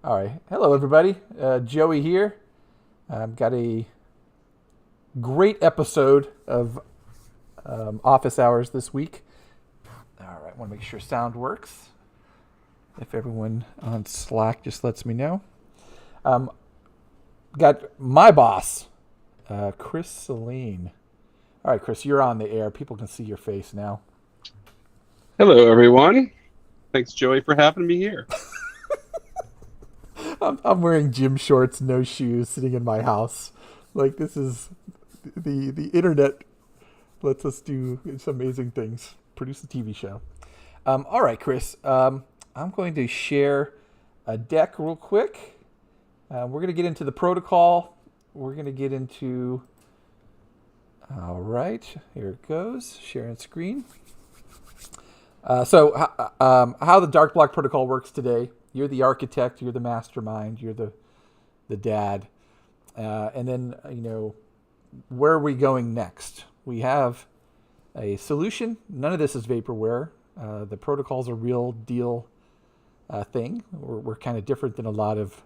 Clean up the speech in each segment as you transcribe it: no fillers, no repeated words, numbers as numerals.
All right. Hello, everybody. Joey here. I've got a great episode of Office Hours this week. All right. Want to make sure sound works. If everyone on Slack just lets me know. Um, got my boss, Chris Seline. All right, Chris, you're on the air. People can see your face now. Hello, everyone. Thanks, Joey, for having me here. I'm wearing gym shorts, no shoes, sitting in my house. Like this is the internet lets us do some amazing things. Produce a TV show. All right, Chris. I'm going to share a deck real quick. We're going to get into the protocol. We're going to get into. All right, here it goes. Sharing screen. How the Darkblock protocol works today? You're the architect. You're the mastermind. You're the dad. And then where are we going next? We have a solution. None of this is vaporware. The protocol's a real deal thing. We're kind of different than a lot of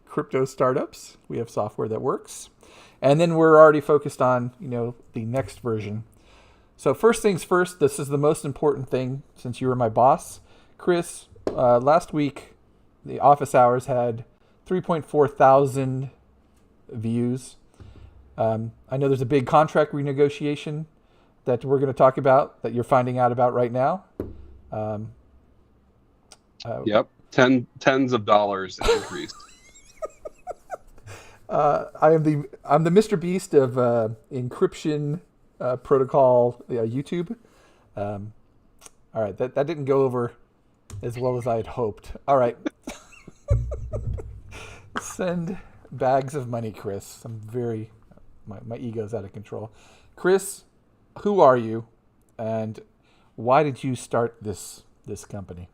crypto startups. We have software that works. And then we're already focused on, the next version. So first things first, this is the most important thing since you were my boss. Chris, last week, the Office Hours had 3.4 thousand views. I know there's a big contract renegotiation that we're going to talk about that you're finding out about right now. Yep, tens of dollars increase. I'm the Mr. Beast of encryption protocol YouTube. All right, that didn't go over as well as I had hoped. All right. Send bags of money, Chris. My ego's out of control. Chris, who are you and why did you start this company?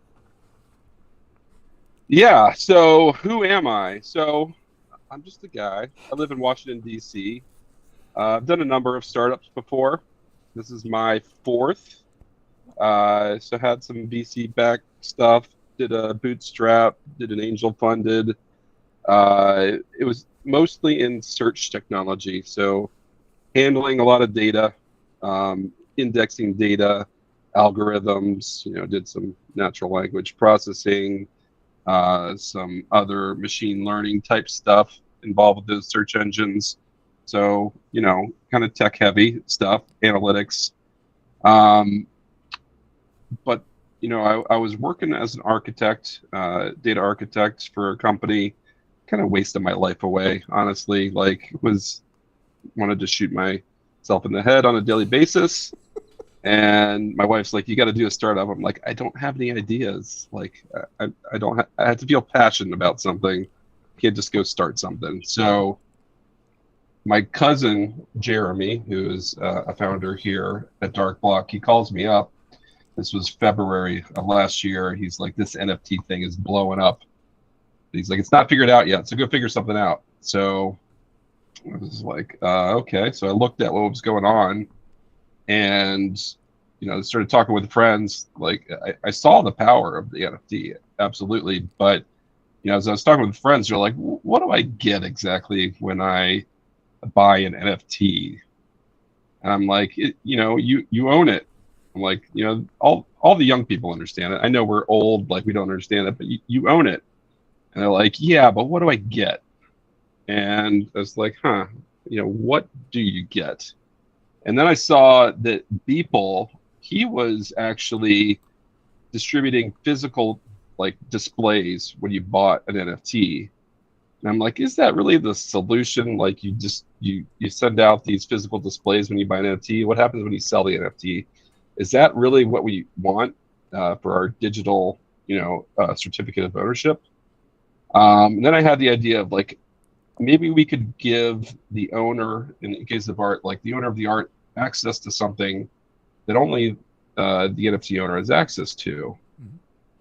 Yeah, so who am I? So I'm just a guy. I live in Washington, D.C. I've done a number of startups before. This is my fourth. So had some VC-backed stuff, did a bootstrap, did an angel funded. It was mostly in search technology, so handling a lot of data, indexing data, algorithms. Did some natural language processing, some other machine learning type stuff involved with those search engines. So kind of tech heavy stuff, analytics. But I was working as an architect, data architect for a company. Kind of wasted my life away, honestly. Wanted to shoot myself in the head on a daily basis. And my wife's like, "You got to do a startup." I'm like, "I don't have any ideas. I don't. I have to feel passionate about something. Can't just go start something." So my cousin Jeremy, who is a founder here at Darkblock, he calls me up. This was February of last year. He's like, "This NFT thing is blowing up." He's like, "It's not figured out yet, so go figure something out." So I was like, okay. So I looked at what was going on, and started talking with friends. Like I saw the power of the NFT, absolutely. But as I was talking with friends, they're like, "What do I get exactly when I buy an NFT?" And I'm like, you own it." I'm like, all the young people understand it. I know we're old, like we don't understand it, but you own it. And they're like, "Yeah, but what do I get?" And I was like, what do you get? And then I saw that Beeple, he was actually distributing physical displays when you bought an NFT. And I'm like, is that really the solution? Like you send out these physical displays when you buy an NFT. What happens when you sell the NFT? Is that really what we want for our digital, certificate of ownership? And then I had the idea of maybe we could give the owner, in the case of art, like the owner of the art, access to something that only the NFT owner has access to. Mhm.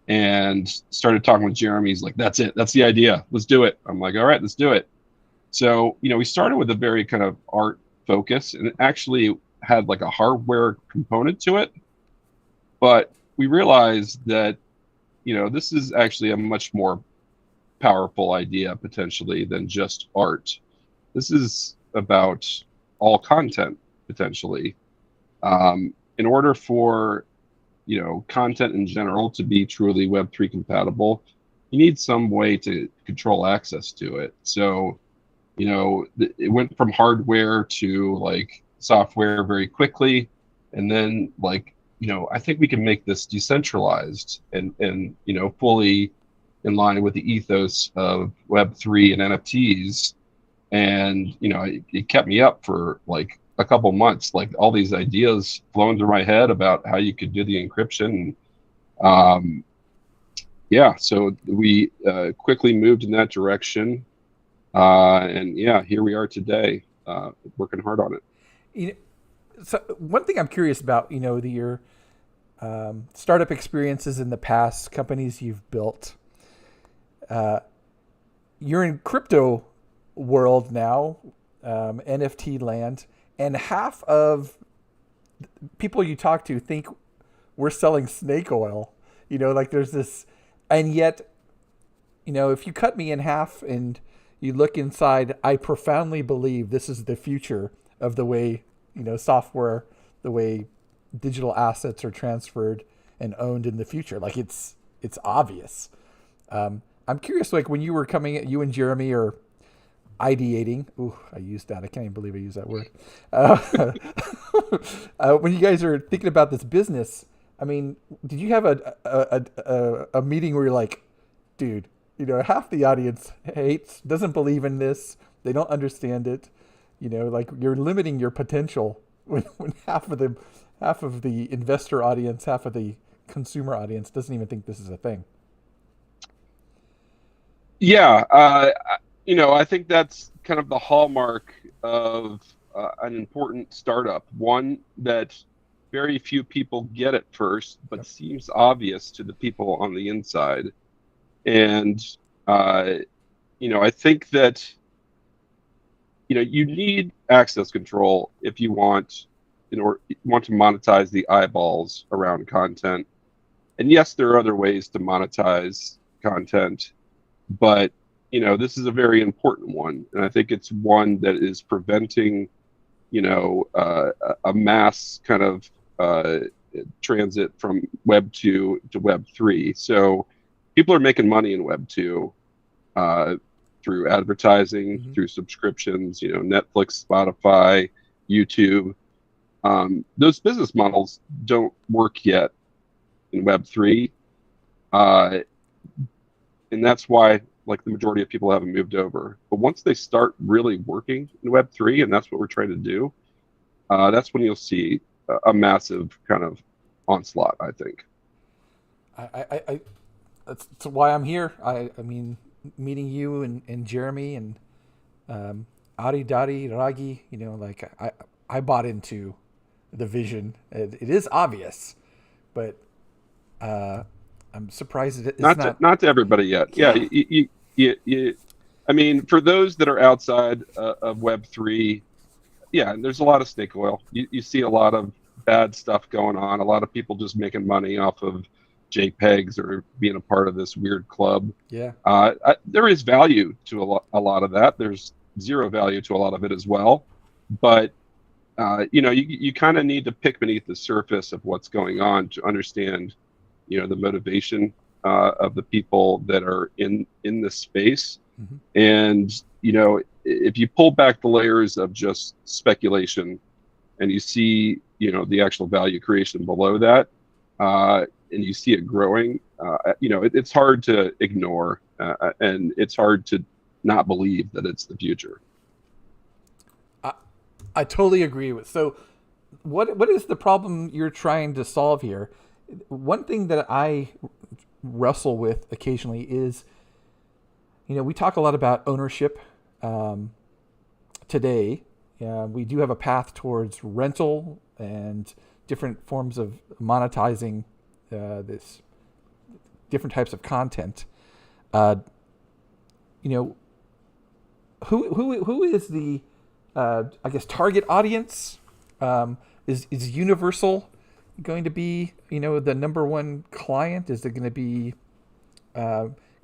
And started talking with Jeremy. He's like, "That's it. That's the idea. Let's do it." I'm like, "All right, let's do it." So, we started with a very kind of art focus, and it actually had like a hardware component to it. But we realized that, this is actually a much more powerful idea potentially than just art. This is about all content potentially. In order for content in general to be truly Web3 compatible, you need some way to control access to it. So, it went from hardware to like software very quickly, and then I think we can make this decentralized and fully in line with the ethos of Web3 and NFTs. And it kept me up for like a couple months, like all these ideas flowing through my head about how you could do the encryption. Yeah, so we quickly moved in that direction, and yeah, here we are today, working hard on it. You know, so one thing I'm curious about, your startup experiences in the past, companies you've built. You're in crypto world now, NFT land, and half of people you talk to think we're selling snake oil. Like there's this, and yet, if you cut me in half and you look inside, I profoundly believe this is the future of the way, software, the way digital assets are transferred and owned in the future. Like it's obvious. I'm curious, like when you were you and Jeremy are ideating. Ooh, I used that. I can't even believe I used that word. When you guys are thinking about this business, I mean, did you have a meeting where you're like, dude, half the audience doesn't believe in this. They don't understand it. Like you're limiting your potential when half of the investor audience, half of the consumer audience doesn't even think this is a thing. Yeah, I think that's kind of the hallmark of an important startup. One that very few people get at first, but seems obvious to the people on the inside. And I think that you need access control if you want to monetize the eyeballs around content. And yes, there are other ways to monetize content, but this is a very important one, and I think it's one that is preventing a mass kind of transit from Web 2 to Web 3. So people are making money in Web 2 through advertising, through subscriptions, Netflix, Spotify, YouTube. Those business models don't work yet in Web 3. And that's why like the majority of people haven't moved over. But once they start really working in Web 3, and that's what we're trying to do, that's when you'll see a massive kind of onslaught, I think. I that's why I'm here. I mean, meeting you and Jeremy and Adi Dadi Ragi, like I bought into the vision. It is obvious, but I'm surprised it's not to everybody yet. Yeah, I mean, for those that are outside of Web 3, yeah, there's a lot of snake oil. You see a lot of bad stuff going on. A lot of people just making money off of JPEGs or being a part of this weird club. Yeah. There is value to a lot of that. There's zero value to a lot of it as well. But you kind of need to pick beneath the surface of what's going on to understand, the motivation of the people that are in this space. Mm-hmm. And if you pull back the layers of just speculation, and you see the actual value creation below that, and you see it growing, it's hard to ignore, and it's hard to not believe that it's the future. I totally agree with. So what is the problem you're trying to solve here? One thing that I wrestle with occasionally is, we talk a lot about ownership today. We do have a path towards rental and different forms of monetizing this different types of content. Who is the I guess target audience? Is Universal going to be the number one client? Is it going to be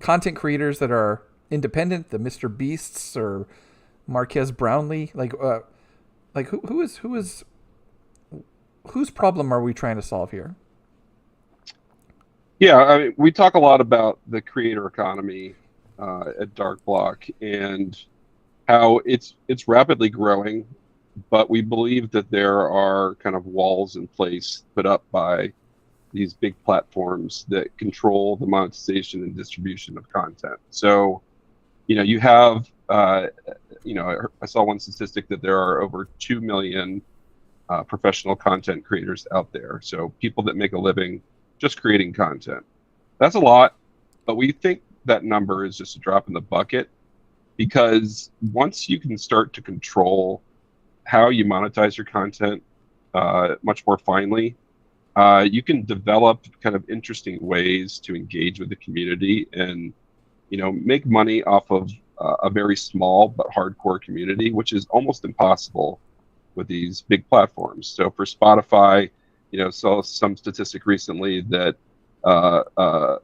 content creators that are independent, the Mr. Beasts or Marquez Brownlee? Like who is whose problem are we trying to solve here? Yeah, I mean, we talk a lot about the creator economy at Darkblock and how it's rapidly growing, but we believe that there are kind of walls in place put up by these big platforms that control the monetization and distribution of content. So, you have, I saw one statistic that there are over 2 million professional content creators out there. So people that make a living just creating content. That's a lot, but we think that number is just a drop in the bucket because once you can start to control how you monetize your content much more finely, you can develop kind of interesting ways to engage with the community and make money off of a very small but hardcore community, which is almost impossible with these big platforms. So for Spotify, saw some statistic recently that the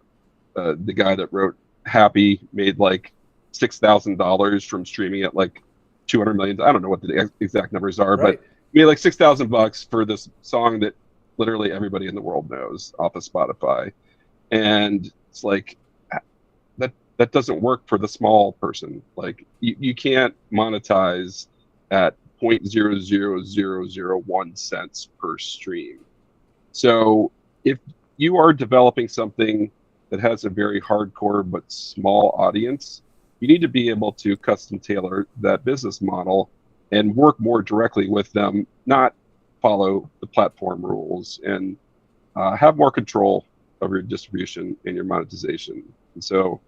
guy that wrote Happy made like $6,000 from streaming at like 200 million. I don't know what the exact numbers are, Right. but he made like $6,000 for this song that literally everybody in the world knows off of Spotify. And it's like that doesn't work for the small person. Like you can't monetize at 0.00001 cents per stream. So if you are developing something that has a very hardcore but small audience, you need to be able to custom tailor that business model and work more directly with them, not follow the platform rules, and have more control of your distribution and your monetization. And so,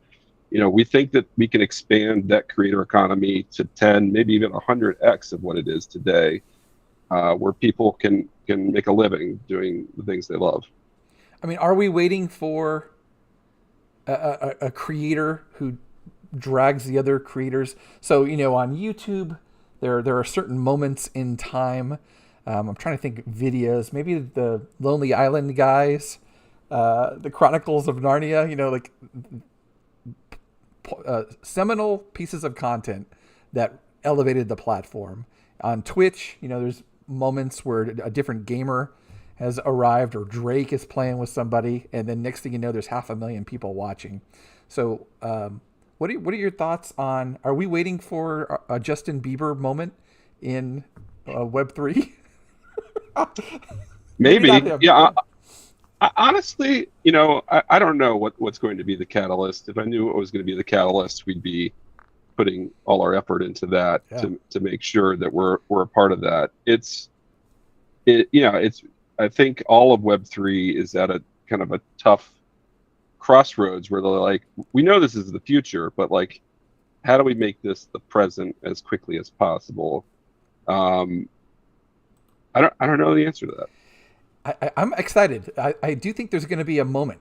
we think that we can expand that creator economy to 10, maybe even 100x of what it is today, where people can make a living doing the things they love. I mean, are we waiting for a creator who drags the other creators? So, on YouTube, there are certain moments in time. I'm trying to think videos, maybe the Lonely Island guys, the Chronicles of Narnia, like seminal pieces of content that elevated the platform. On Twitch, there's moments where a different gamer has arrived or Drake is playing with somebody, and then next thing you know, there's 500,000 people watching. So, what are your thoughts on? Are we waiting for a Justin Bieber moment in Web3? Maybe not Maybe, him. yeah. Honestly, I don't know what's going to be the catalyst. If I knew what was going to be the catalyst, we'd be putting all our effort into that Yeah. to make sure that we're a part of that. I think all of Web3 is at a kind of a tough crossroads where they're like, we know this is the future, but like, how do we make this the present as quickly as possible? I don't know the answer to that. I'm excited. I do think there's going to be a moment,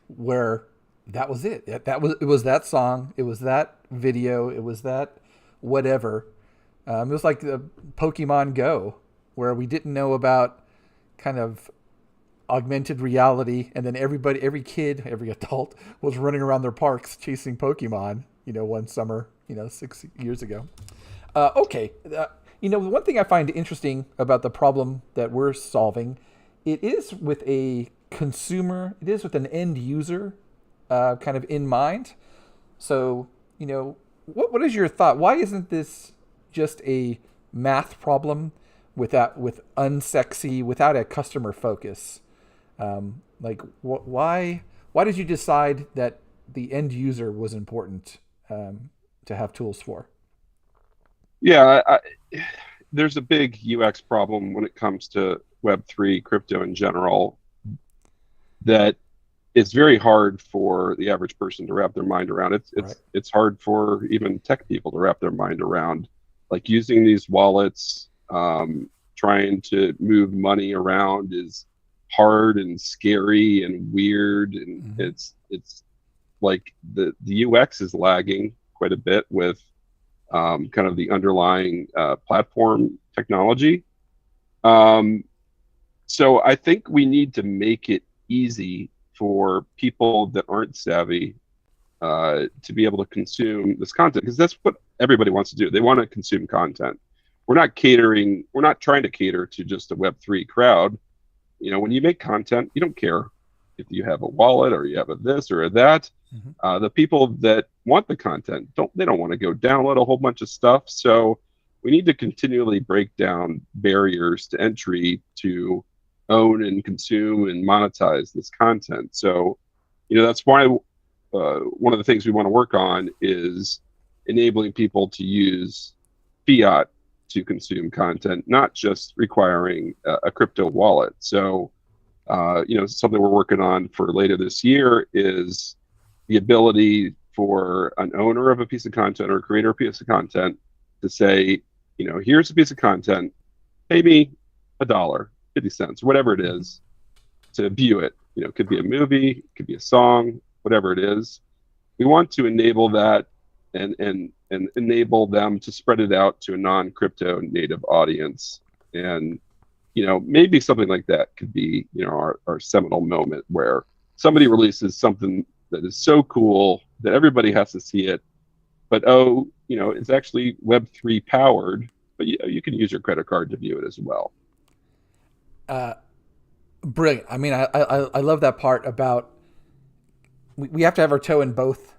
where that was it. It was that song. It was that video. It was that whatever. It was like the Pokemon Go, where we didn't know about kind of augmented reality, and then every kid, every adult was running around their parks chasing Pokemon. One summer, 6 years ago. Okay. One thing I find interesting about the problem that we're solving, it is with a consumer, it is with an end user kind of in mind. So, what is your thought? Why isn't this just a math problem with unsexy, without a customer focus? Why did you decide that the end user was important to have tools for? Yeah, there's a big UX problem when it comes to Web3 crypto in general that it's very hard for the average person to wrap their mind around. Right. It's hard for even tech people to wrap their mind around, like using these wallets, trying to move money around is hard and scary and weird, and Mm-hmm. it's like the UX is lagging quite a bit with kind of the underlying platform technology. So I think we need to make it easy for people that aren't savvy to be able to consume this content, because that's what everybody wants to do. They want to consume content. We're not trying to cater to just a Web3 crowd. When you make content, you don't care if you have a wallet or you have a this or a that. The people that want the content don't want to go download a whole bunch of stuff. So we need to continually break down barriers to entry to own and consume and monetize this content. So, that's why one of the things we want to work on is enabling people to use fiat to consume content, not just requiring a crypto wallet. So, something we're working on for later this year is the ability for an owner of a piece of content or a creator of a piece of content to say, here's a piece of content, pay me $1, 50 cents, whatever it is, to view it. It could be a movie, it could be a song, whatever it is. We want to enable that and enable them to spread it out to a non-crypto native audience. And, maybe something like that could be, our seminal moment where somebody releases something that is so cool that everybody has to see it, but it's actually Web3 powered, but you can use your credit card to view it as well. Brilliant. I mean, I love that part about we have to have our toe in both.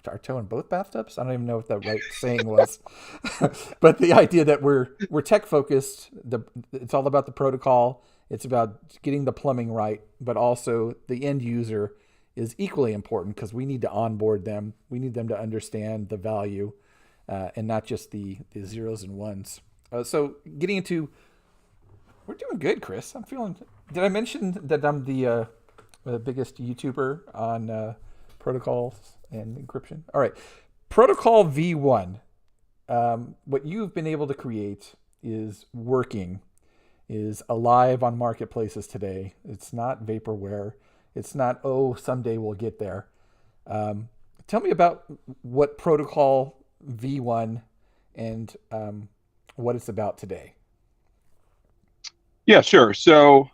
Our toe in both bathtubs. I don't even know what the right saying was, but the idea that we're tech focused. It's all about the protocol. It's about getting the plumbing right, but also the end user is equally important because we need to onboard them. We need them to understand the value, and not just the zeros and ones. So getting into, we're doing good, Chris. I'm feeling. Did I mention that I'm the biggest YouTuber on protocols and encryption? All right, Protocol V1. What you've been able to create is working, is alive on marketplaces today. It's not vaporware. It's not, someday we'll get there. Tell me about what Protocol V1 and what it's about today. Yeah, sure. So,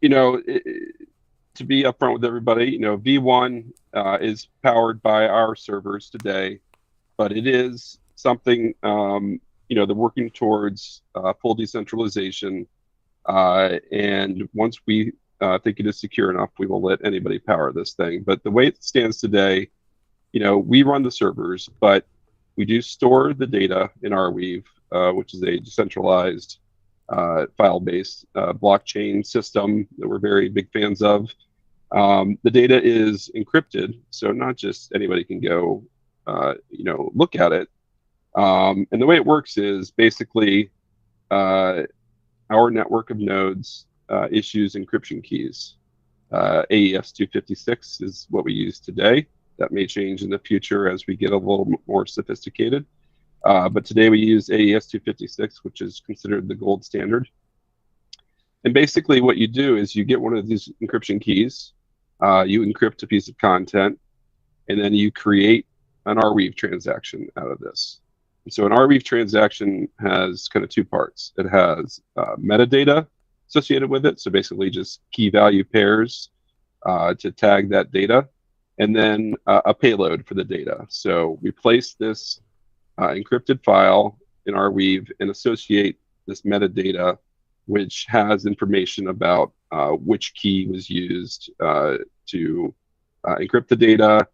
to be upfront with everybody, V1 is powered by our servers today, but it is something, they're working towards full decentralization. And once we think it is secure enough, we will let anybody power this thing. But the way it stands today, we run the servers, but we do store the data in Arweave, which is a decentralized file-based blockchain system that we're very big fans of. The data is encrypted, so not just anybody can go, look at it. And the way it works is basically our network of nodes issues encryption keys. AES 256 is what we use today. That may change in the future as we get a little more sophisticated. But today we use AES 256, which is considered the gold standard. And basically what you do is you get one of these encryption keys, you encrypt a piece of content, and then you create an Arweave transaction out of this. And so an Arweave transaction has kind of two parts. It has metadata associated with it, so basically just key value pairs to tag that data, and then a payload for the data. So we place this encrypted file in Arweave and associate this metadata, which has information about which key was used to encrypt the data.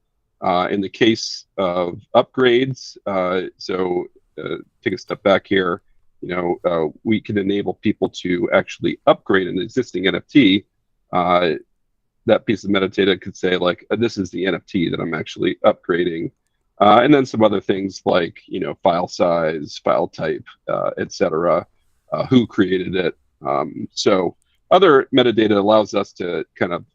In the case of upgrades, take a step back here, we can enable people to actually upgrade an existing NFT. That piece of metadata could say, like, this is the NFT that I'm actually upgrading. And then some other things like, file size, file type, etc., who created it. So other metadata allows us to kind of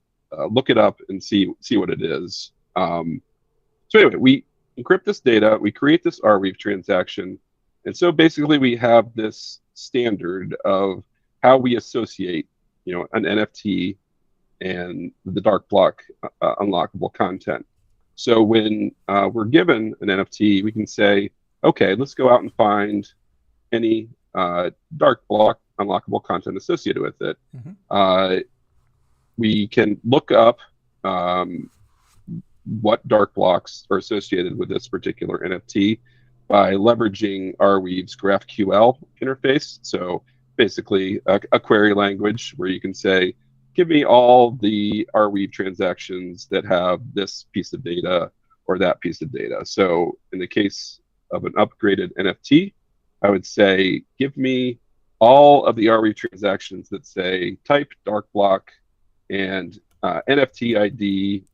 look it up and see what it is. So anyway, we encrypt this data, we create this Arweave transaction, and so basically we have this standard of how we associate, an NFT and the Darkblock unlockable content. So when we're given an NFT, we can say, okay, let's go out and find any Darkblock unlockable content associated with it. Mm-hmm. we can look up what dark blocks are associated with this particular NFT by leveraging Arweave's GraphQL interface. So basically a query language where you can say, give me all the Arweave transactions that have this piece of data or that piece of data. So in the case of an upgraded NFT, I would say, give me all of the Arweave transactions that say type dark block and NFT ID,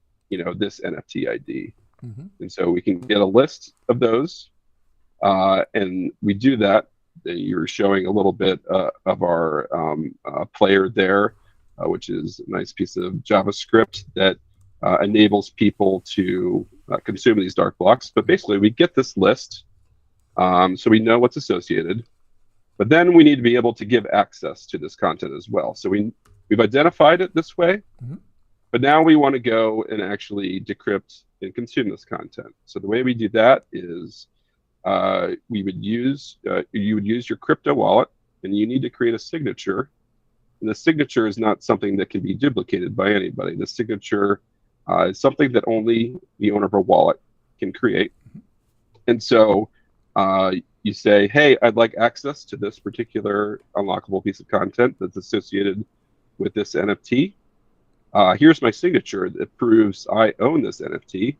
this NFT ID. Mm-hmm. And so we can get a list of those. And we do that. You're showing a little bit of our player there, which is a nice piece of JavaScript that enables people to consume these dark blocks. But basically, we get this list, so we know what's associated. But then we need to be able to give access to this content as well. So we've identified it this way, mm-hmm. but now we want to go and actually decrypt and consume this content. So the way we do that is you would use your crypto wallet, and you need to create a signature. And the signature is not something that can be duplicated by anybody. The signature is something that only the owner of a wallet can create. And so you say, hey, I'd like access to this particular unlockable piece of content that's associated with this NFT. Here's my signature that proves I own this NFT.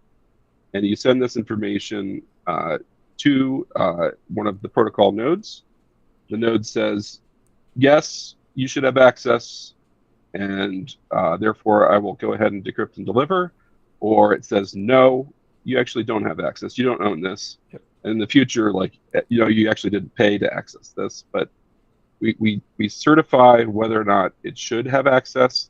And you send this information to one of the protocol nodes. The node says, yes, you should have access, and therefore I will go ahead and decrypt and deliver. Or it says, no, you actually don't have access. You don't own this. Yep. And in the future, you actually didn't pay to access this, but we certify whether or not it should have access,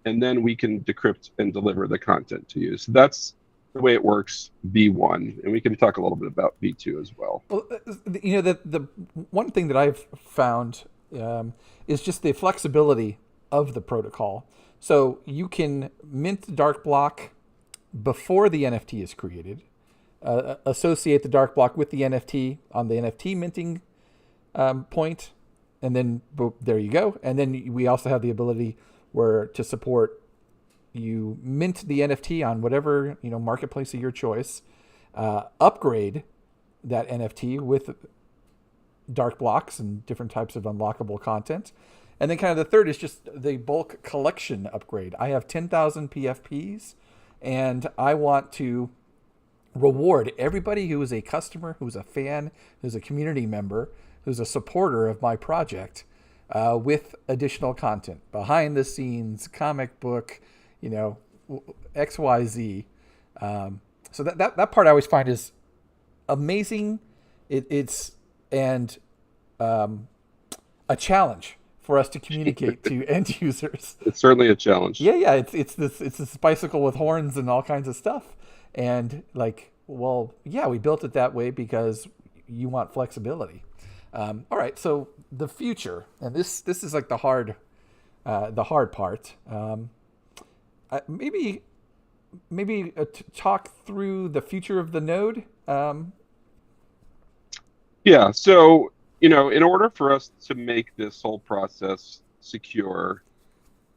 and then we can decrypt and deliver the content to you. So that's the way it works, V1, and we can talk a little bit about V2 as well. Well, the one thing that I've found is just the flexibility of the protocol. So you can mint the dark block before the NFT is created, associate the dark block with the NFT on the NFT minting point, and then there you go. And then we also have the ability to support you mint the NFT on whatever marketplace of your choice, upgrade that NFT with dark blocks and different types of unlockable content. And then kind of the third is just the bulk collection upgrade. I have 10,000 PFPs, and I want to reward everybody who is a customer, who's a fan, who's a community member, who's a supporter of my project with additional content, behind the scenes, comic book, XYZ. So that part I always find is amazing. It's a challenge for us to communicate to end users. It's certainly a challenge. Yeah. It's this bicycle with horns and all kinds of stuff. And we built it that way because you want flexibility. All right. So the future, and this is like the hard part. Maybe talk through the future of the node. Yeah. So, in order for us to make this whole process secure,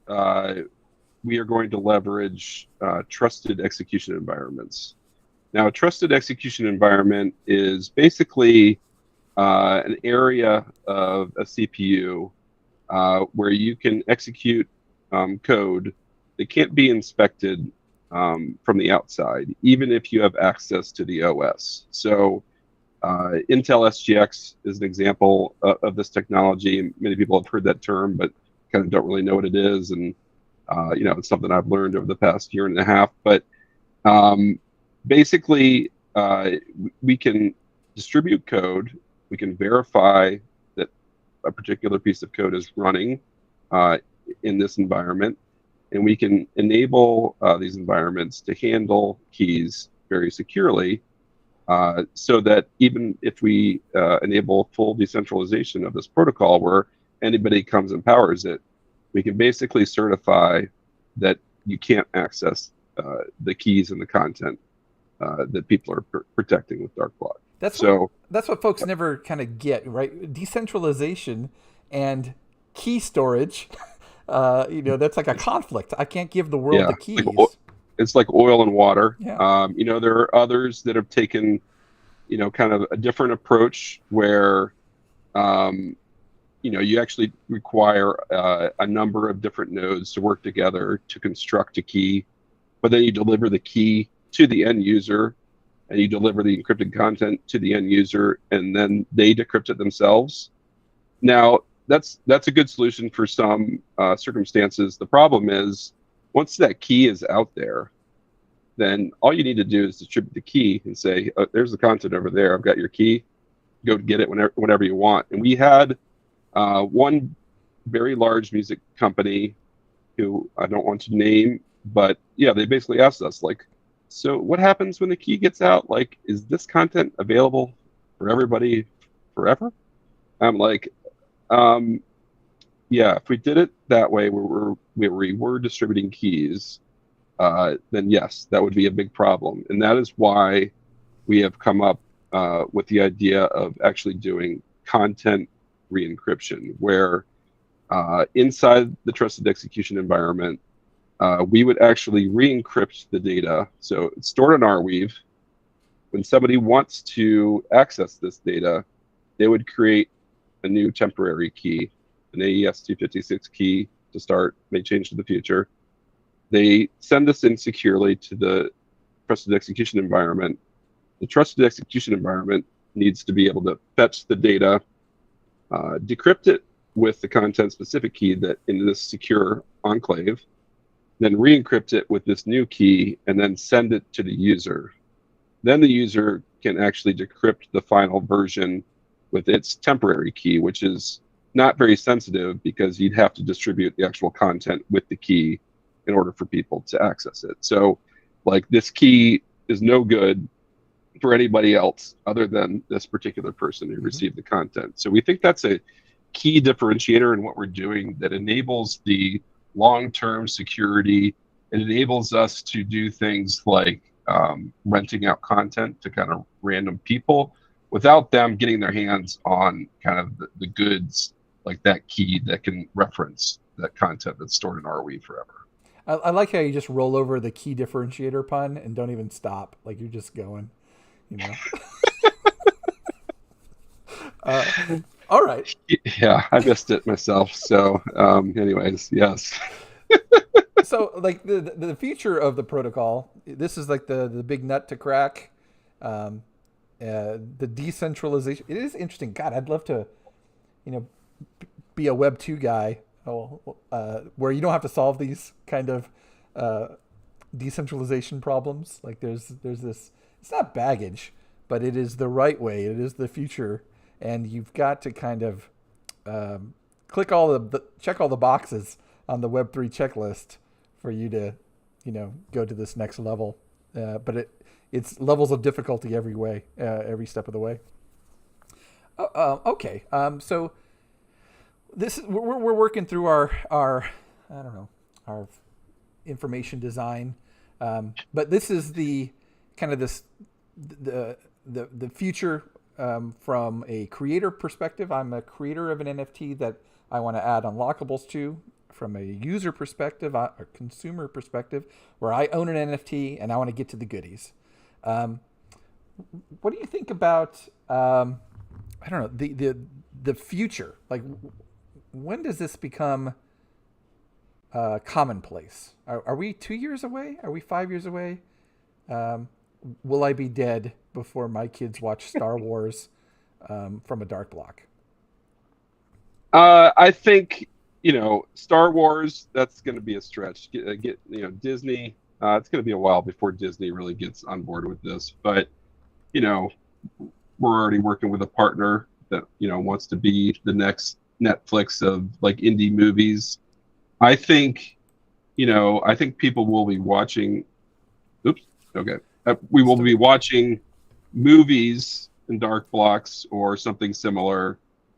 we are going to leverage trusted execution environments. Now, a trusted execution environment is basically an area of a CPU where you can execute code that can't be inspected from the outside, even if you have access to the OS. So Intel SGX is an example of this technology. Many people have heard that term, but kind of don't really know what it is. And, it's something I've learned over the past year and a half. But basically, we can distribute code. We can verify that a particular piece of code is running in this environment. And we can enable these environments to handle keys very securely, so that even if we enable full decentralization of this protocol where anybody comes and powers it, we can basically certify that you can't access the keys and the content that people are protecting with Darkblock. That's what folks never kind of get, right? Decentralization and key storage That's like a conflict. I can't give the world Yeah, the keys. it's like oil and water. Yeah. There are others that have taken, kind of a different approach where, um, you actually require a number of different nodes to work together to construct a key, but then you deliver the key to the end user and you deliver the encrypted content to the end user and then they decrypt it themselves. Now, that's a good solution for some circumstances. The problem is once that key is out there, then all you need to do is distribute the key and say, oh, there's the content over there. I've got your key. Go get it whenever you want. And we had one very large music company who I don't want to name, but yeah, they basically asked us, like, so what happens when the key gets out? Like, is this content available for everybody forever? I'm like, um, yeah, if we did it that way, where we were distributing keys, then yes, that would be a big problem. And that is why we have come up with the idea of actually doing content re-encryption, where inside the trusted execution environment, we would actually re-encrypt the data. So it's stored in Arweave. When somebody wants to access this data, they would create a new temporary key, an AES 256 key to start, may change to the future. They send this in securely to the trusted execution environment. The trusted execution environment needs to be able to fetch the data, decrypt it with the content-specific key that in this secure enclave, then re-encrypt it with this new key, and then send it to the user. Then the user can actually decrypt the final version with its temporary key, which is not very sensitive because you'd have to distribute the actual content with the key in order for people to access it. So, like, this key is no good for anybody else other than this particular person who received the content. So we think that's a key differentiator in what we're doing that enables the long-term security. It enables us to do things like renting out content to kind of random people without them getting their hands on kind of the goods, like that key that can reference that content that's stored in Arweave forever. I like how you just roll over the key differentiator pun and don't even stop. Like you're just going, you know. All right. Yeah, I missed it myself. So, anyways, yes. So, like the future of the protocol, this is like the big nut to crack. The decentralization. It is interesting. God, I'd love to, be a Web 2 guy. Where you don't have to solve these kind of decentralization problems. Like there's this. It's not baggage, but it is the right way. It is the future, and you've got to kind of check all the boxes on the Web3 checklist for you to, go to this next level. But it's levels of difficulty every way, every step of the way. Okay, so this is we're working through our I don't know, our information design, but this is the kind of the future from a creator perspective. I'm a creator of an NFT that I want to add unlockables to. From a user perspective, a consumer perspective, where I own an NFT and I want to get to the goodies. What do you think about I don't know, the future? Like, when does this become commonplace? Are we 2 years away? Are we 5 years away? Will I be dead before my kids watch Star Wars from a Darkblock? I think, Star Wars, that's going to be a stretch. Disney, it's going to be a while before Disney really gets on board with this. But, we're already working with a partner that, wants to be the next Netflix of like indie movies. I think people will be watching. Oops. Okay. We will be watching movies in dark blocks or something similar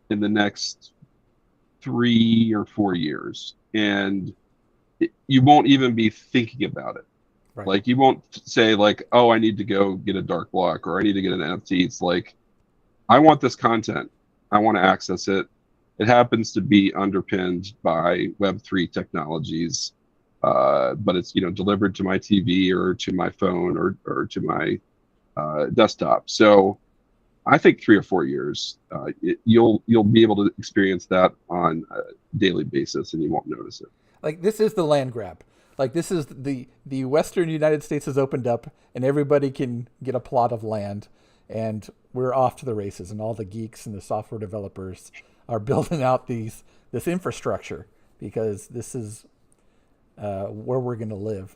in the next 3 or 4 years, and you won't even be thinking about it. Right. Like, you won't say like, oh, I need to go get a dark block or I need to get an NFT. It's like, I want this content. I want to access it. It happens to be underpinned by Web3 technologies, but it's delivered to my TV or to my phone or to my desktop. So I think 3 or 4 years, you'll be able to experience that on a daily basis, and you won't notice it. Like this is the land grab. Like this is the Western United States has opened up, and everybody can get a plot of land, and we're off to the races. And all the geeks and the software developers are building out this infrastructure because this is where we're going to live.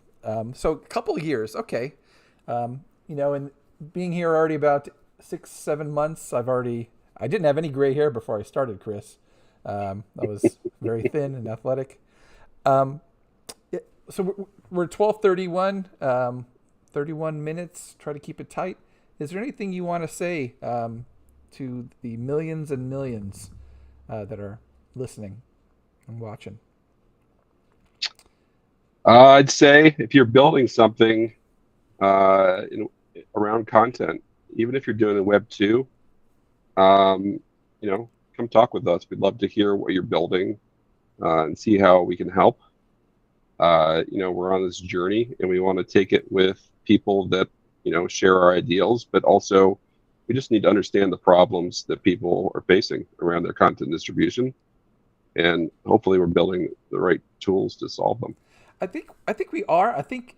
So a couple of years, okay. And being here already about 6-7 months, I didn't have any gray hair before I started, Chris. I was very thin and athletic. So we're 12:31, 31 minutes. Try to keep it tight. Is there anything you want to say to the millions and millions that are listening and watching? I'd say if you're building something around content, even if you're doing a Web 2, come talk with us. We'd love to hear what you're building and see how we can help. We're on this journey and we want to take it with people that, share our ideals, but also we just need to understand the problems that people are facing around their content distribution. And hopefully we're building the right tools to solve them. I think we are. I think,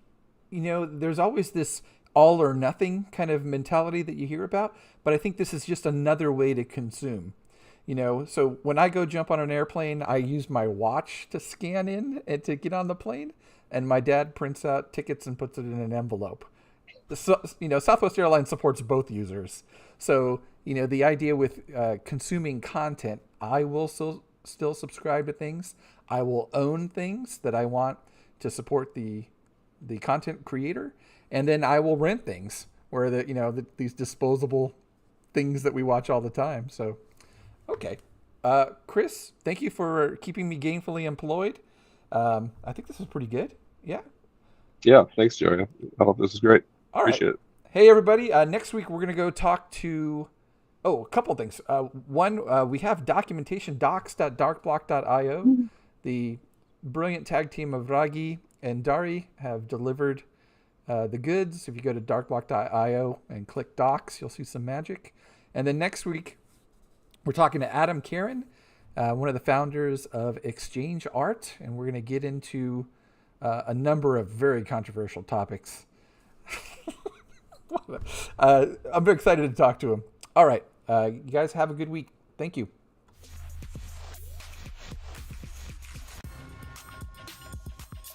there's always this all or nothing kind of mentality that you hear about, but I think this is just another way to consume. So when I go jump on an airplane, I use my watch to scan in and to get on the plane, and my dad prints out tickets and puts it in an envelope. So, Southwest Airlines supports both users. So, the idea with consuming content, I will still subscribe to things. I will own things that I want to support the content creator, and then I will rent things where these disposable things that we watch all the time. So, okay, Chris, thank you for keeping me gainfully employed. I think this is pretty good. Yeah. Yeah. Thanks, Joey. I hope this is great. All Appreciate right. it. Hey, everybody. Next week, we're going to go talk to, a couple of things. One, we have documentation, docs.darkblock.io. The brilliant tag team of Ragi and Dari have delivered the goods. If you go to darkblock.io and click docs, you'll see some magic. And then next week, we're talking to Adam Karen, one of the founders of Exchange Art, and we're going to get into a number of very controversial topics. I'm very excited to talk to him. All right. You guys have a good week. Thank you.